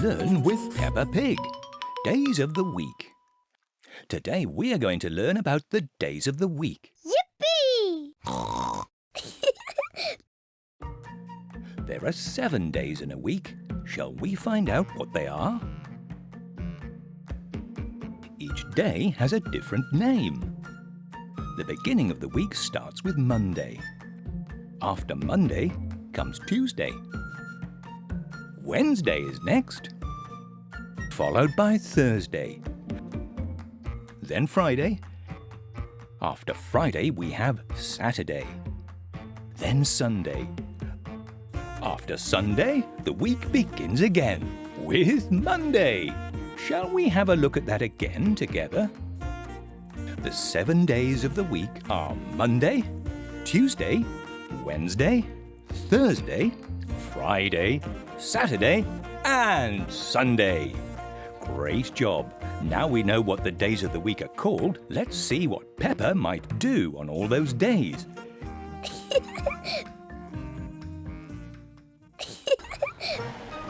Learn with Peppa Pig. Days of the week. Today we are going to learn about the days of the week. Yippee! There are 7 days in a week. Shall we find out what they are? Each day has a different name. The beginning of the week starts with Monday. After Monday comes Tuesday. Wednesday is next, followed by Thursday. Then Friday. After Friday we have Saturday. Then Sunday. After Sunday, the week begins again with Monday. Shall we have a look at that again together? The 7 days of the week are Monday, Tuesday, Wednesday, Thursday, Friday, Saturday, and Sunday. Great job! Now we know what the days of the week are called. Let's see what Peppa might do on all those days.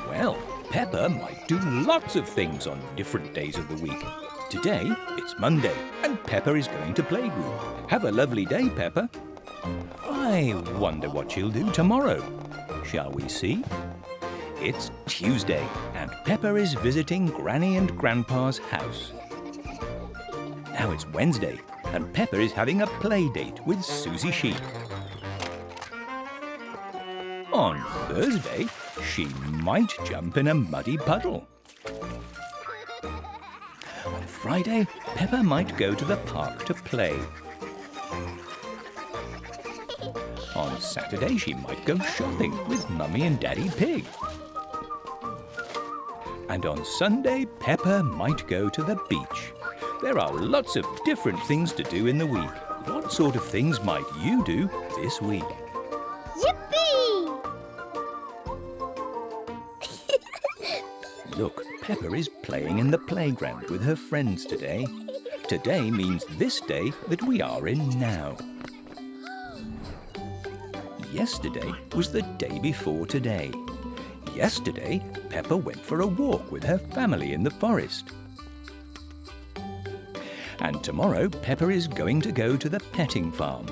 Well, Peppa might do lots of things on different days of the week. Today, it's Monday, and Peppa is going to Playgroup. Have a lovely day, Peppa. I wonder what she'll do tomorrow. Shall we see? It's Tuesday, and Peppa is visiting Granny and Grandpa's house. Now it's Wednesday, and Peppa is having a play date with Susie Sheep. On Thursday, she might jump in a muddy puddle. On Friday, Peppa might go to the park to play. On Saturday, she might go shopping with Mummy and Daddy Pig. And on Sunday, Peppa might go to the beach. There are lots of different things to do in the week. What sort of things might you do this week? Yippee! Look, Peppa is playing in the playground with her friends today. Today means this day that we are in now. Yesterday was the day before today. Yesterday, Peppa went for a walk with her family in the forest. And tomorrow, Peppa is going to go to the petting farm.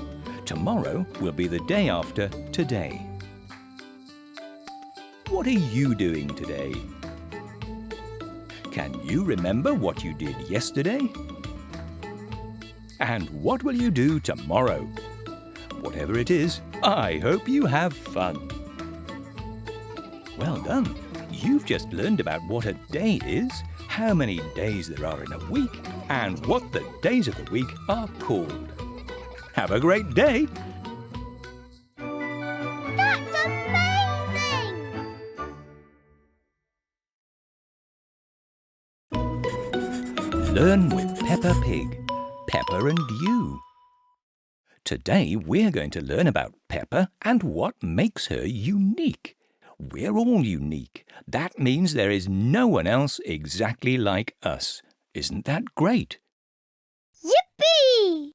Tomorrow will be the day after today. What are you doing today? Can you remember what you did yesterday? And what will you do tomorrow? Whatever it is, I hope you have fun. Well done. You've just learned about what a day is, how many days there are in a week, and what the days of the week are called. Have a great day! That's amazing! Learn with Peppa Pig. Peppa and you. Today we're going to learn about Peppa and what makes her unique. We're all unique. That means there is no one else exactly like us. Isn't that great? Yippee!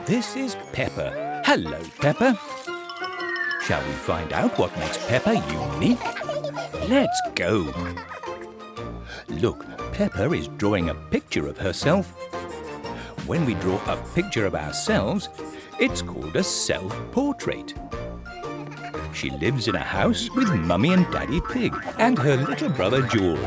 This is Peppa. Hello, Peppa. Shall we find out what makes Peppa unique? Let's go. Look, Peppa is drawing a picture of herself. When we draw a picture of ourselves, it's called a self-portrait. She lives in a house with Mummy and Daddy Pig and her little brother George.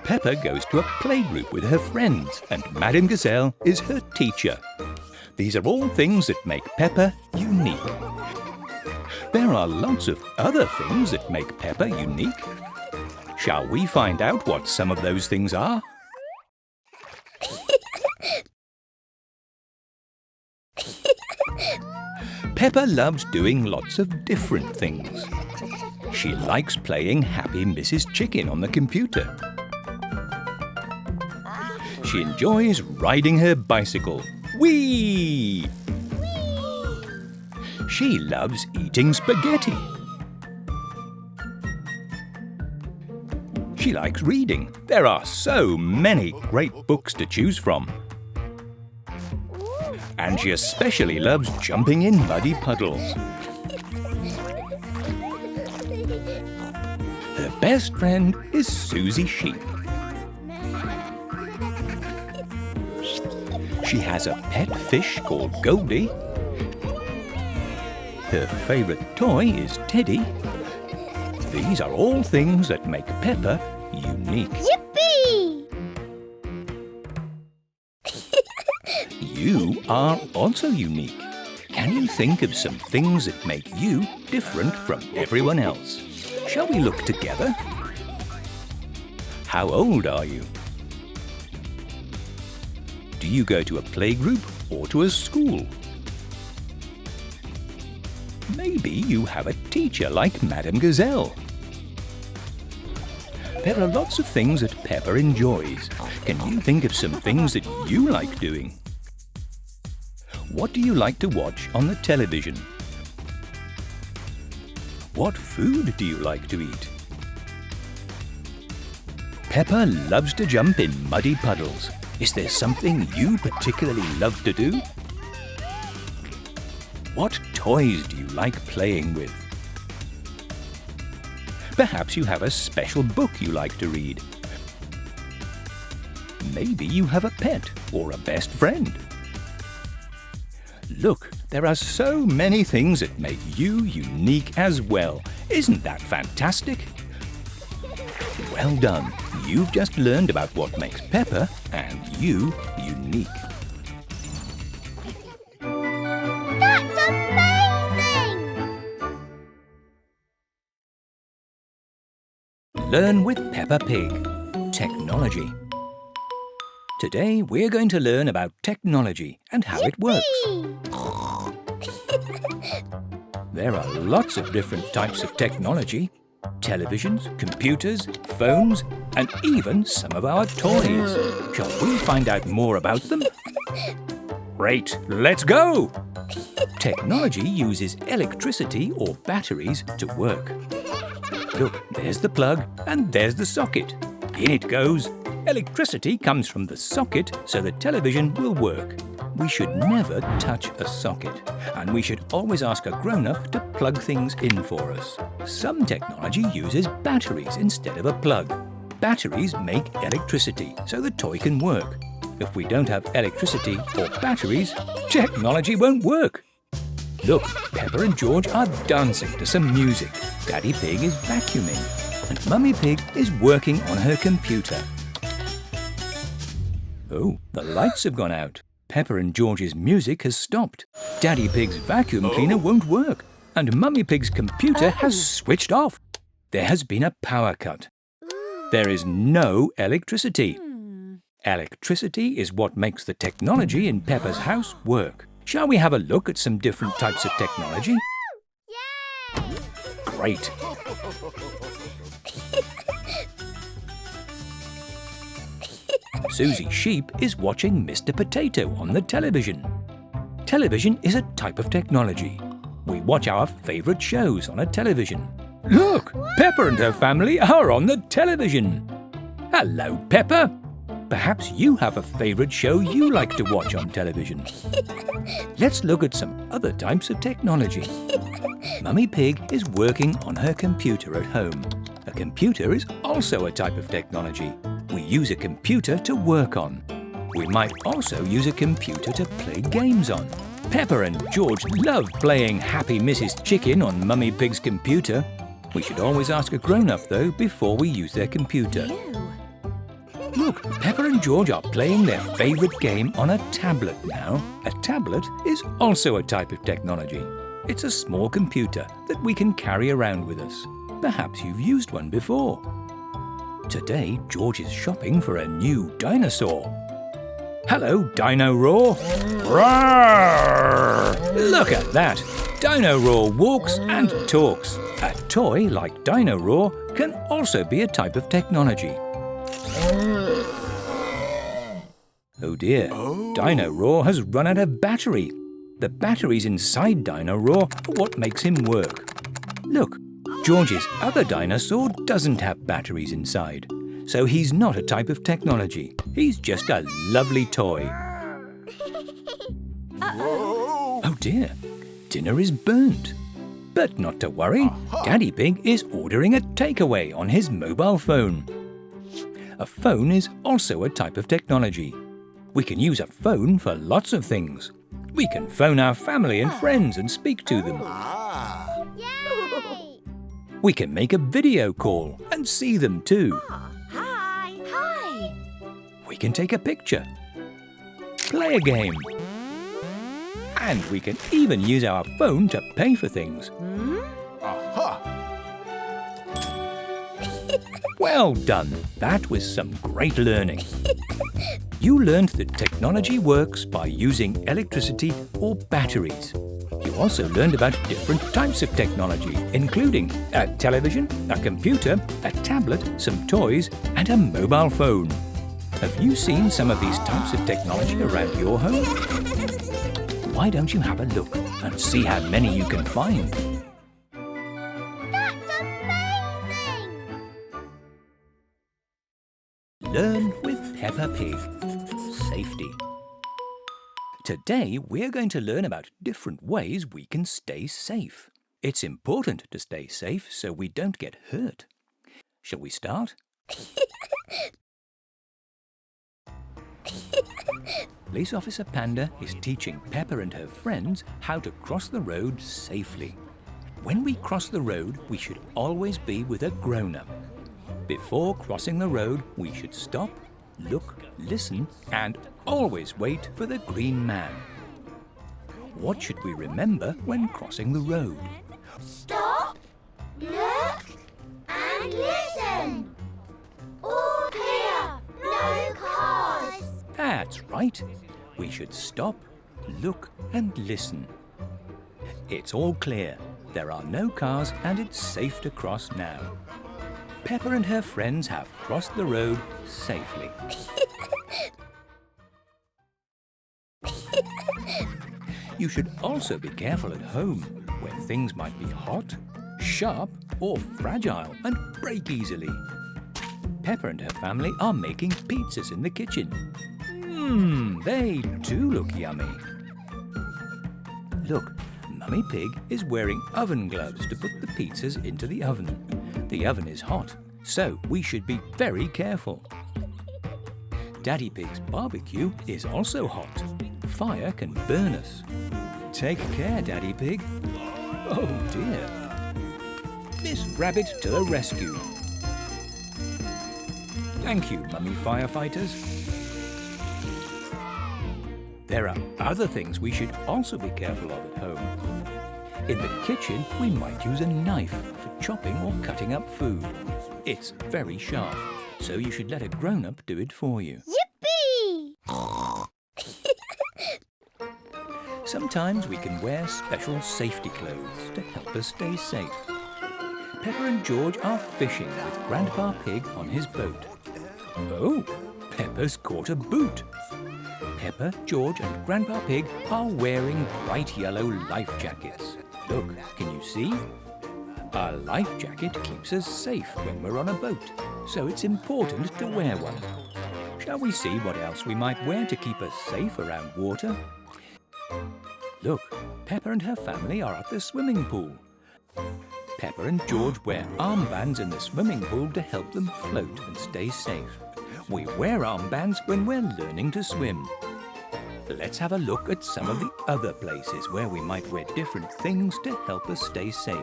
Peppa goes to a playgroup with her friends and Madame Gazelle is her teacher. These are all things that make Peppa unique. There are lots of other things that make Peppa unique. Shall we find out what some of those things are? Peppa loves doing lots of different things. She likes playing Happy Mrs. Chicken on the computer. She enjoys riding her bicycle. Whee! She loves eating spaghetti. She likes reading. There are so many great books to choose from. and she especially loves jumping in muddy puddles. Her best friend is Susie Sheep. She has a pet fish called Goldie. Her favourite toy is Teddy. These are all things that make Peppa unique. Yippee! You are also unique. Can you think of some things that make you different from everyone else? Shall we look together? How old are you? Do you go to a playgroup or to a school? Maybe you have a teacher like Madame Gazelle. There are lots of things that Peppa enjoys. Can you think of some things that you like doing? What do you like to watch on the television? What food do you like to eat? Peppa loves to jump in muddy puddles. Is there something you particularly love to do? What toys do you like playing with? Perhaps you have a special book you like to read. Maybe you have a pet or a best friend. Look, there are so many things that make you unique as well. Isn't that fantastic? Well done. You've just learned about what makes Peppa and you unique. That's amazing! Learn with Peppa Pig. Technology. Today we're going to learn about technology and how it works. There are lots of different types of technology. Televisions, computers, phones, and even some of our toys. Shall we find out more about them? Great, let's go! Technology uses electricity or batteries to work. Look, there's the plug and there's the socket. In it goes. Electricity comes from the socket so the television will work. We should never touch a socket, and we should always ask a grown-up to plug things in for us. Some technology uses batteries instead of a plug. Batteries make electricity so the toy can work. If we don't have electricity or batteries, technology won't work. Look, Peppa and George are dancing to some music. Daddy Pig is vacuuming, and Mummy Pig is working on her computer. Oh, the lights have gone out. Peppa and George's music has stopped. Daddy Pig's vacuum cleaner won't work, and Mummy Pig's computer has switched off. There has been a power cut. There is no electricity. Electricity is what makes the technology in Peppa's house work. Shall we have a look at some different types of technology? Yay! Great. Susie Sheep is watching Mr. Potato on the television. Television is a type of technology. We watch our favourite shows on a television. Look, Peppa and her family are on the television. Hello, Peppa. Perhaps you have a favourite show you like to watch on television. Let's look at some other types of technology. Mummy Pig is working on her computer at home. A computer is also a type of technology. We use a computer to work on. We might also use a computer to play games on. Peppa and George love playing Happy Mrs. Chicken on Mummy Pig's computer. We should always ask a grown-up, though, before we use their computer. Look, Peppa and George are playing their favourite game on a tablet now. A tablet is also a type of technology. It's a small computer that we can carry around with us. Perhaps you've used one before. Today, George is shopping for a new dinosaur. Hello, Dino Roar. Roar! Look at that. Dino Roar walks and talks. A toy like Dino Roar can also be a type of technology. Oh dear, Dino Roar has run out of battery. The batteries inside Dino Roar are what makes him work. Look, George's other dinosaur doesn't have batteries inside, so he's not a type of technology. He's just a lovely toy. Oh dear, dinner is burnt. But not to worry, Daddy Pig is ordering a takeaway on his mobile phone. A phone is also a type of technology. We can use a phone for lots of things. We can phone our family and friends and speak to them. Yay! We can make a video call and see them too. Hi! Hi! We can take a picture, play a game, and we can even use our phone to pay for things. Well done. That was some great learning. You learned that technology works by using electricity or batteries. You also learned about different types of technology, including a television, a computer, a tablet, some toys, and a mobile phone. Have you seen some of these types of technology around your home? Why don't you have a look and see how many you can find? That's amazing! Learn with Peppa Pig. Safety. Today we're going to learn about different ways we can stay safe. It's important to stay safe so we don't get hurt. Shall we start? Police Officer Panda is teaching Peppa and her friends how to cross the road safely. When we cross the road, we should always be with a grown-up. Before crossing the road, we should stop, look, listen, and always wait for the green man. What should we remember when crossing the road? Stop, look, and listen. All clear, no cars. That's right. We should stop, look, and listen. It's all clear. There are no cars and it's safe to cross now. Peppa and her friends have crossed the road safely. You should also be careful at home when things might be hot, sharp, or fragile and break easily. Peppa and her family are making pizzas in the kitchen. They do look yummy. Look, Mummy Pig is wearing oven gloves to put the pizzas into the oven. The oven is hot, so we should be very careful. Daddy Pig's barbecue is also hot. Fire can burn us. Take care, Daddy Pig. Oh dear. Miss Rabbit to the rescue. Thank you, Mummy Firefighters. There are other things we should also be careful of at home. In the kitchen, we might use a knife for chopping or cutting up food. It's very sharp, so you should let a grown-up do it for you. Yippee! Sometimes we can wear special safety clothes to help us stay safe. Peppa and George are fishing with Grandpa Pig on his boat. Oh, Peppa's caught a boot. Peppa, George and Grandpa Pig are wearing bright yellow life jackets. Look, can you see? A life jacket keeps us safe when we're on a boat, so it's important to wear one. Shall we see what else we might wear to keep us safe around water? Look, Peppa and her family are at the swimming pool. Peppa and George wear armbands in the swimming pool to help them float and stay safe. We wear armbands when we're learning to swim. Let's have a look at some of the other places where we might wear different things to help us stay safe.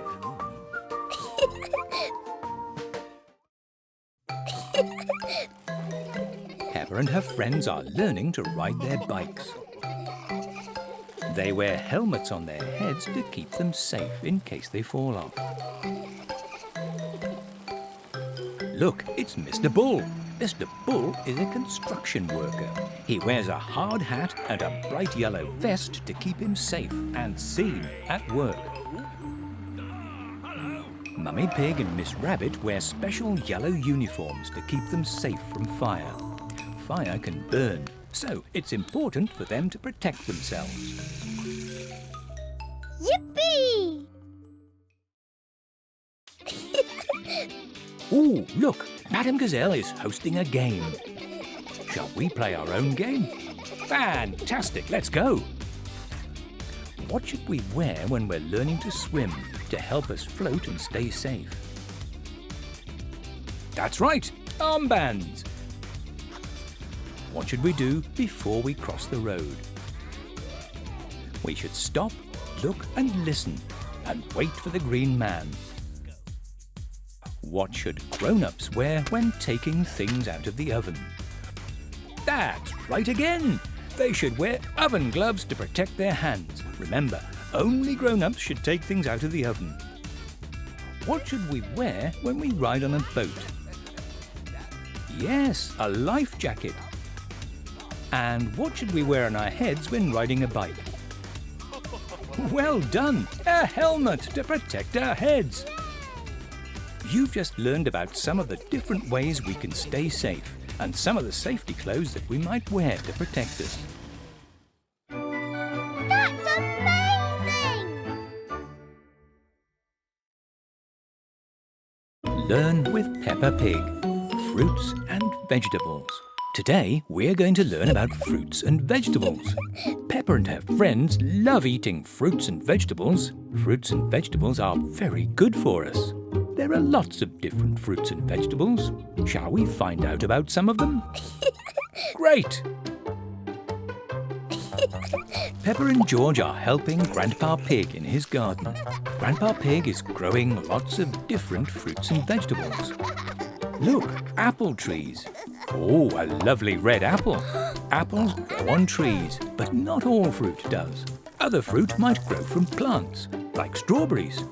Peppa and her friends are learning to ride their bikes. They wear helmets on their heads to keep them safe in case they fall off. Look, it's Mr. Bull. Mr. Bull is a construction worker. He wears a hard hat and a bright yellow vest to keep him safe and seen at work. Mummy Pig and Miss Rabbit wear special yellow uniforms to keep them safe from fire. Fire can burn, so it's important for them to protect themselves. Yippee! Ooh, look, Madame Gazelle is hosting a game. Shall we play our own game? Fantastic, let's go. What should we wear when we're learning to swim to help us float and stay safe? That's right, armbands. What should we do before we cross the road? We should stop, look and listen and wait for the green man. What should grown-ups wear when taking things out of the oven? That's right again! They should wear oven gloves to protect their hands. Remember, only grown-ups should take things out of the oven. What should we wear when we ride on a boat? Yes, a life jacket. And what should we wear on our heads when riding a bike? Well done! A helmet to protect our heads. You've just learned about some of the different ways we can stay safe and some of the safety clothes that we might wear to protect us. That's amazing! Learn with Peppa Pig. Fruits and vegetables. Today we're going to learn about fruits and vegetables. Peppa and her friends love eating fruits and vegetables. Fruits and vegetables are very good for us. There are lots of different fruits and vegetables. Shall we find out about some of them? Great! Peppa and George are helping Grandpa Pig in his garden. Grandpa Pig is growing lots of different fruits and vegetables. Look, apple trees. Oh, a lovely red apple. Apples grow on trees, but not all fruit does. Other fruit might grow from plants, like strawberries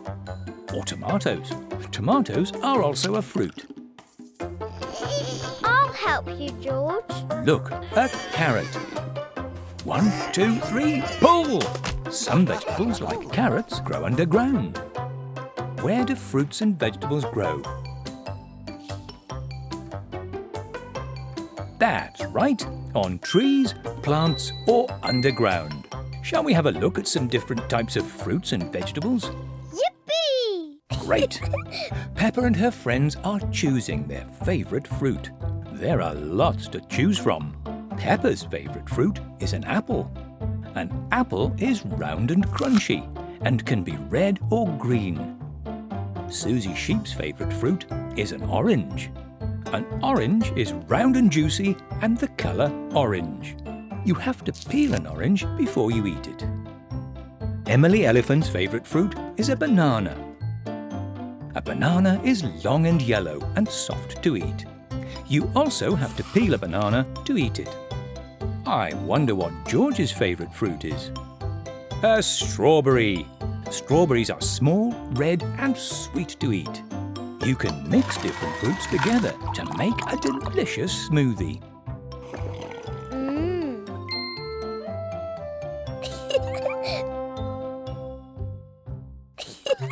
or tomatoes. Tomatoes are also a fruit. I'll help you, George. Look, a carrot. 1, 2, 3, pull! Some vegetables, like carrots, grow underground. Where do fruits and vegetables grow? That's right, on trees, plants or underground. Shall we have a look at some different types of fruits and vegetables? Yippee! Great! Peppa and her friends are choosing their favourite fruit. There are lots to choose from. Peppa's favourite fruit is an apple. An apple is round and crunchy and can be red or green. Susie Sheep's favourite fruit is an orange. An orange is round and juicy and the colour orange. You have to peel an orange before you eat it. Emily Elephant's favourite fruit is a banana. A banana is long and yellow and soft to eat. You also have to peel a banana to eat it. I wonder what George's favourite fruit is. A strawberry. Strawberries are small, red and sweet to eat. You can mix different fruits together to make a delicious smoothie.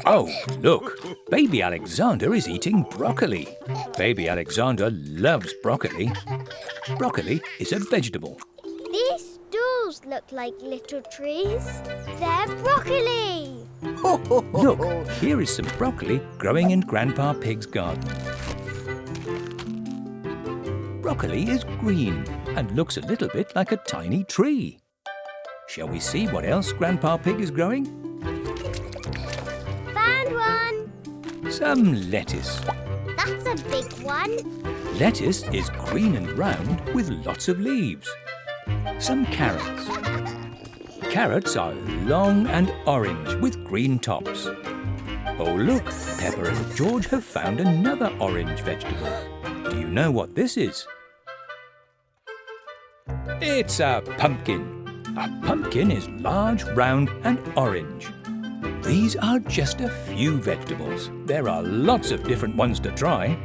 Oh, look! Baby Alexander is eating broccoli. Baby Alexander loves broccoli. Broccoli is a vegetable. These stools look like little trees. They're broccoli. Look, here is some broccoli growing in Grandpa Pig's garden. Broccoli is green and looks a little bit like a tiny tree. Shall we see what else Grandpa Pig is growing? Found one. Some lettuce. That's a big one. Lettuce is green and round with lots of leaves. Some carrots. Carrots are long and orange with green tops. Oh look, Peppa and George have found another orange vegetable. Do you know what this is? It's a pumpkin. A pumpkin is large, round and orange. These are just a few vegetables. There are lots of different ones to try.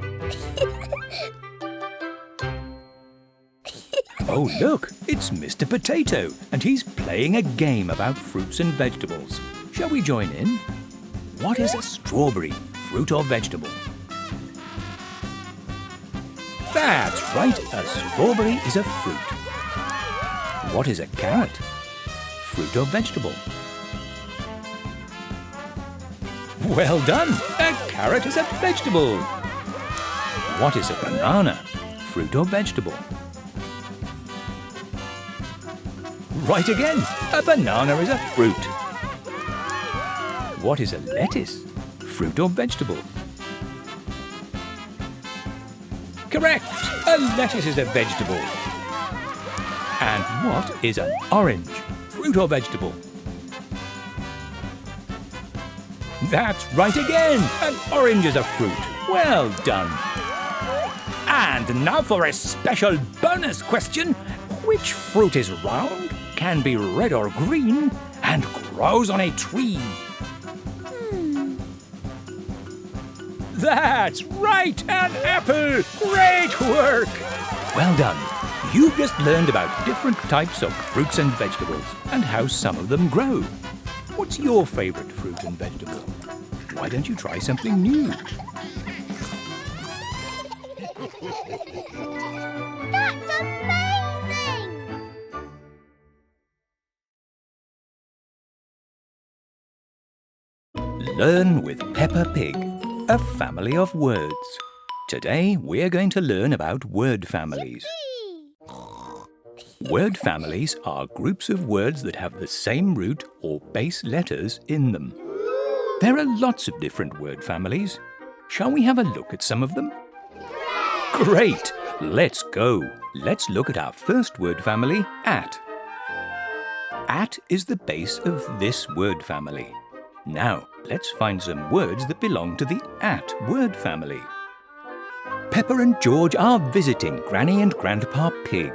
Oh look, it's Mr. Potato and he's playing a game about fruits and vegetables. Shall we join in? What is a strawberry, fruit or vegetable? That's right, a strawberry is a fruit. What is a carrot? Fruit or vegetable? Well done! A carrot is a vegetable. What is a banana? Fruit or vegetable? Right again! A banana is a fruit. What is a lettuce? Fruit or vegetable? Correct! A lettuce is a vegetable. And what is an orange? Fruit or vegetable? That's right again! An orange is a fruit. Well done! And now for a special bonus question. Which fruit is round, can be red or green, and grows on a tree? That's right! An apple! Great work! Well done! You've just learned about different types of fruits and vegetables and how some of them grow. What's your favourite fruit and vegetable? Why don't you try something new? That's amazing! Learn with Peppa Pig, a family of words. Today we're going to learn about word families. Word families are groups of words that have the same root or base letters in them. There are lots of different word families. Shall we have a look at some of them? Great! Let's go. Let's look at our first word family, at. At is the base of this word family. Now, let's find some words that belong to the at word family. Peppa and George are visiting Granny and Grandpa Pig.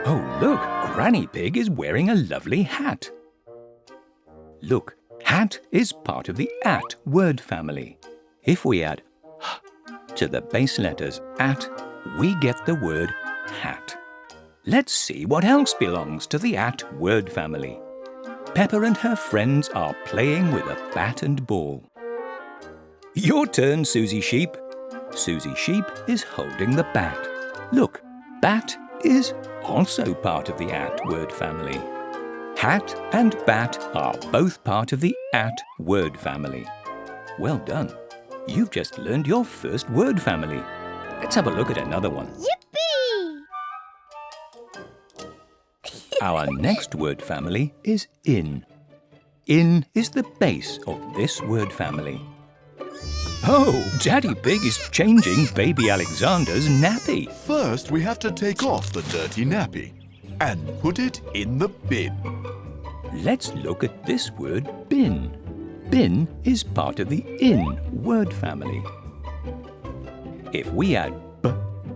Oh, look, Granny Pig is wearing a lovely hat. Look, hat is part of the at word family. If we add to the base letters at, we get the word hat. Let's see what else belongs to the at word family. Peppa and her friends are playing with a bat and ball. Your turn, Susie Sheep. Susie Sheep is holding the bat. Look, bat is also part of the at word family. Hat and bat are both part of the at word family. Well done. You've just learned your first word family. Let's have a look at another one. Yippee! Our next word family is in. In is the base of this word family. Oh, Daddy Pig is changing baby Alexander's nappy. First, we have to take off the dirty nappy and put it in the bin. Let's look at this word bin. Bin is part of the in word family. If we add b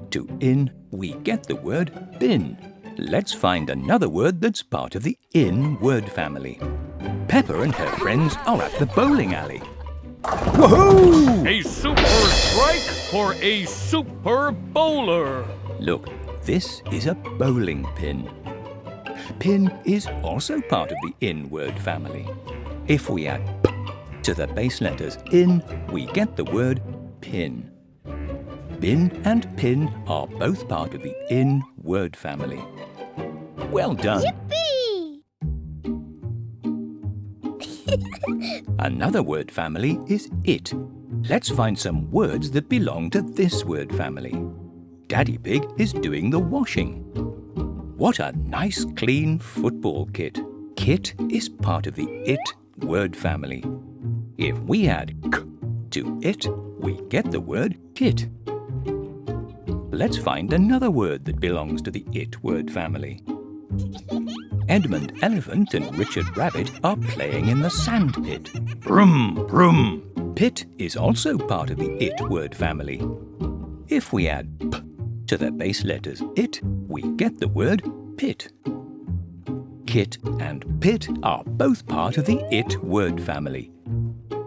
to in, we get the word bin. Let's find another word that's part of the in word family. Peppa and her friends are at the bowling alley. Woohoo! A super strike for a super bowler. Look, this is a bowling pin. Pin is also part of the in word family. If we add p to the base letters in, we get the word pin. Bin and pin are both part of the in word family. Well done. Yippee! Another word family is it. Let's find some words that belong to this word family. Daddy Pig is doing the washing. What a nice clean football kit. Kit is part of the it word family. If we add k to it, we get the word kit. Let's find another word that belongs to the it word family. Edmund Elephant and Richard Rabbit are playing in the sand pit. Brum, brum. Pit is also part of the it word family. If we add p to the base letters it, we get the word pit. Kit and pit are both part of the it word family.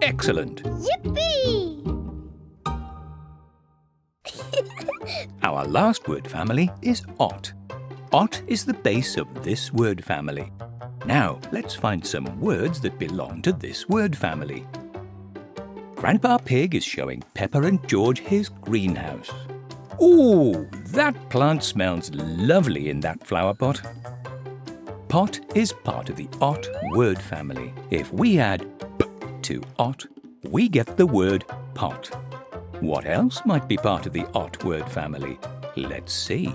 Excellent! Yippee! Our last word family is ot. Ot is the base of this word family. Now, let's find some words that belong to this word family. Grandpa Pig is showing Peppa and George his greenhouse. Ooh, that plant smells lovely in that flower pot. Pot is part of the ot word family. If we add p to ot, we get the word pot. What else might be part of the ot word family? Let's see.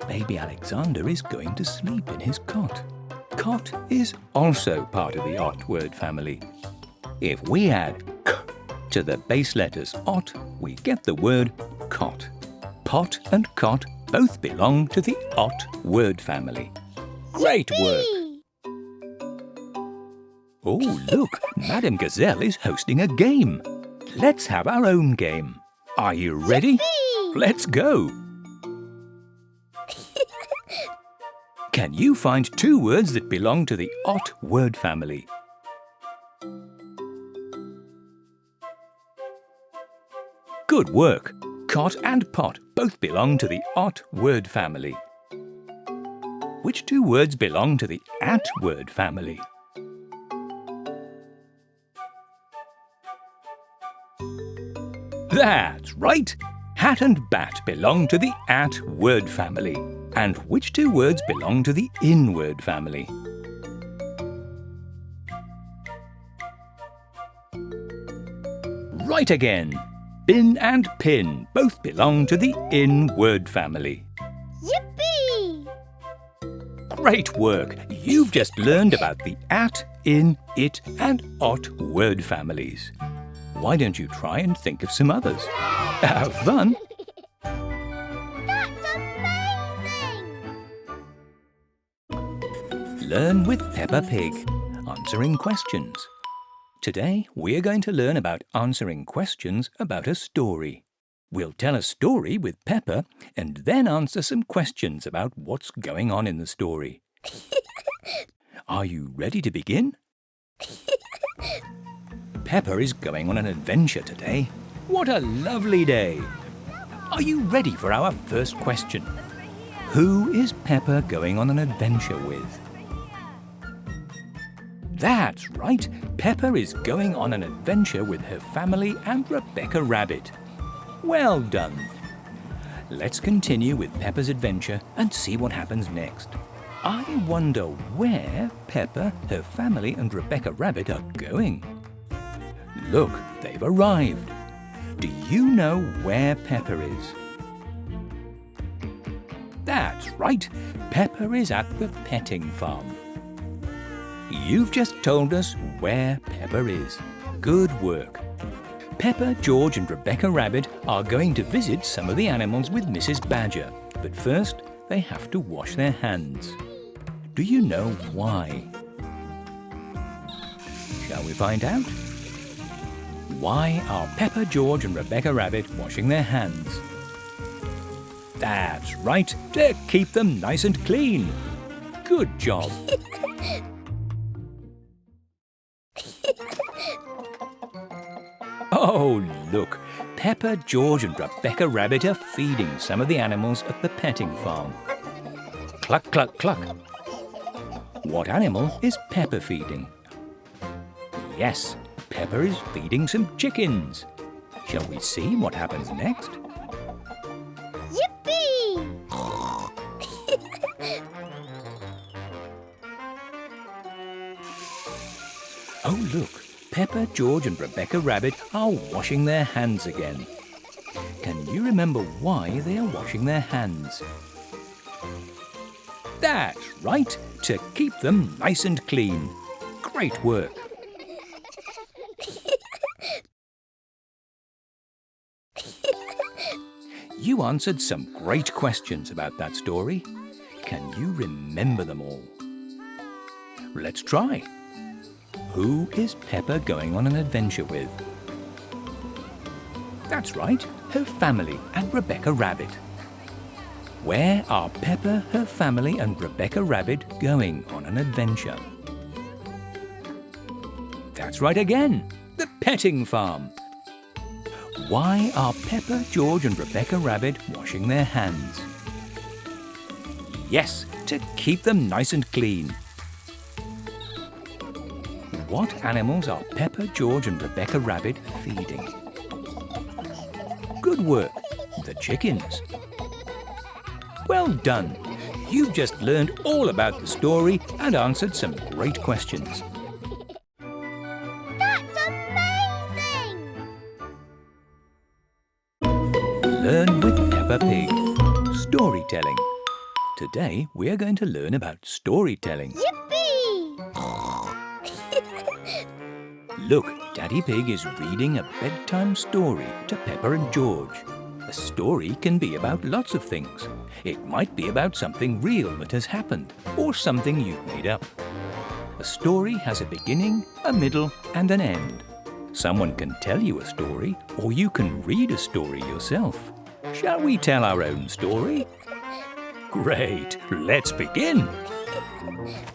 Baby Alexander is going to sleep in his cot. Cot is also part of the ot word family. If we add k to the base letters ot, we get the word cot. Pot and cot both belong to the ot word family. Great work! Oh, look, Madame Gazelle is hosting a game. Let's have our own game. Are you ready? Yippee! Let's go! Can you find two words that belong to the ot word family? Good work! Cot and pot both belong to the ot word family. Which two words belong to the at word family? That's right! Hat and bat belong to the at word family. And which two words belong to the in word family? Right again! Bin and pin both belong to the in word family. Yippee! Great work! You've just learned about the at, in, it and ot word families. Why don't you try and think of some others? Have fun! That's amazing! Learn with Peppa Pig. Answering questions. Today we are going to learn about answering questions about a story. We'll tell a story with Peppa and then answer some questions about what's going on in the story. Are you ready to begin? Peppa is going on an adventure today. What a lovely day! Are you ready for our first question? Who is Peppa going on an adventure with? That's right! Peppa is going on an adventure with her family and Rebecca Rabbit. Well done! Let's continue with Peppa's adventure and see what happens next. I wonder where Peppa, her family and Rebecca Rabbit are going. Look, they've arrived. Do you know where Peppa is? That's right! Peppa is at the petting farm. You've just told us where Peppa is. Good work. Peppa, George and Rebecca Rabbit are going to visit some of the animals with Mrs. Badger. But first, they have to wash their hands. Do you know why? Shall we find out? Why are Peppa, George and Rebecca Rabbit washing their hands? That's right, to keep them nice and clean. Good job. Oh, look, Peppa, George and Rebecca Rabbit are feeding some of the animals at the petting farm. Cluck, cluck, cluck. What animal is Peppa feeding? Yes, Peppa is feeding some chickens. Shall we see what happens next? Yippee! Oh, look, Peppa, George and Rebecca Rabbit are washing their hands again. Can you remember why they are washing their hands? That's right, to keep them nice and clean. Great work. You answered some great questions about that story. Can you remember them all? Let's try. Who is Peppa going on an adventure with? That's right, her family and Rebecca Rabbit. Where are Peppa, her family and Rebecca Rabbit going on an adventure? That's right again, the petting farm. Why are Peppa, George and Rebecca Rabbit washing their hands? Yes, to keep them nice and clean. What animals are Peppa, George and Rebecca Rabbit feeding? Good work, the chickens. Well done. You've just learned all about the story and answered some great questions. That's amazing! Learn with Peppa Pig. Storytelling. Today we're going to learn about storytelling. Yippee! Look, Daddy Pig is reading a bedtime story to Peppa and George. A story can be about lots of things. It might be about something real that has happened, or something you've made up. A story has a beginning, a middle, and an end. Someone can tell you a story, or you can read a story yourself. Shall we tell our own story? Great, let's begin.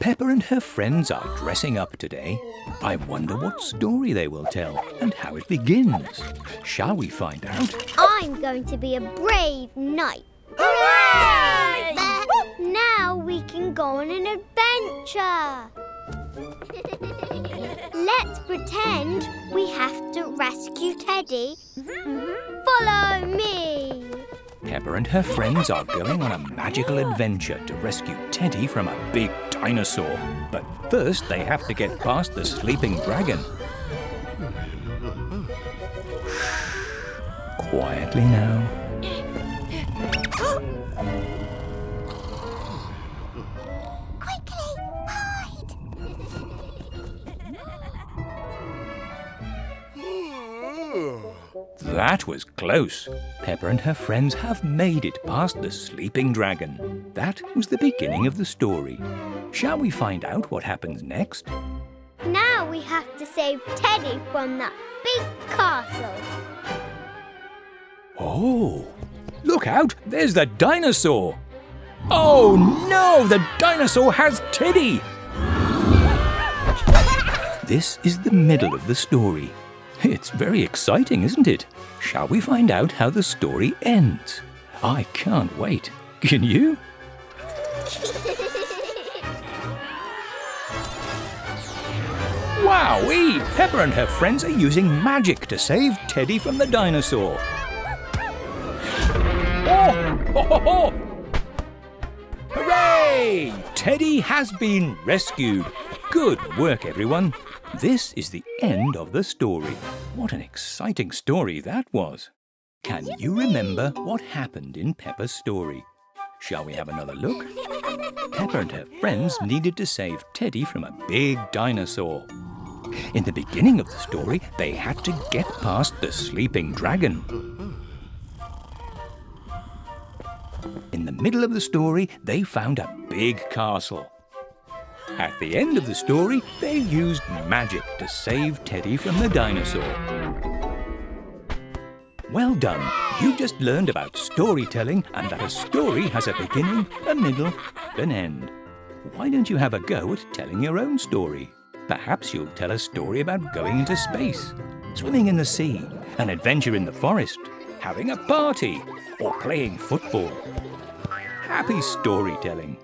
Peppa and her friends are dressing up today. I wonder what story they will tell and how it begins. Shall we find out? I'm going to be a brave knight. Hooray! Now we can go on an adventure. Let's pretend we have to rescue Teddy. Follow me. Peppa and her friends are going on a magical adventure to rescue Teddy from a big dinosaur. But first they have to get past the sleeping dragon. Quietly now. Quickly, hide! That was close. Peppa and her friends have made it past the sleeping dragon. That was the beginning of the story. Shall we find out what happens next? Now we have to save Teddy from that big castle. Oh, look out! There's the dinosaur! Oh no! The dinosaur has Teddy! This is the middle of the story. It's very exciting, isn't it? Shall we find out how the story ends? I can't wait. Can you? Wowee! Peppa and her friends are using magic to save Teddy from the dinosaur. Oh! Ho, ho, ho! Hooray! Teddy has been rescued. Good work, everyone. This is the end of the story. What an exciting story that was. Can you remember what happened in Peppa's story? Shall we have another look? Peppa and her friends needed to save Teddy from a big dinosaur. In the beginning of the story, they had to get past the sleeping dragon. In the middle of the story, they found a big castle. At the end of the story, they used magic to save Teddy from the dinosaur. Well done! You just learned about storytelling and that a story has a beginning, a middle, and an end. Why don't you have a go at telling your own story? Perhaps you'll tell a story about going into space, swimming in the sea, an adventure in the forest, having a party, or playing football. Happy storytelling!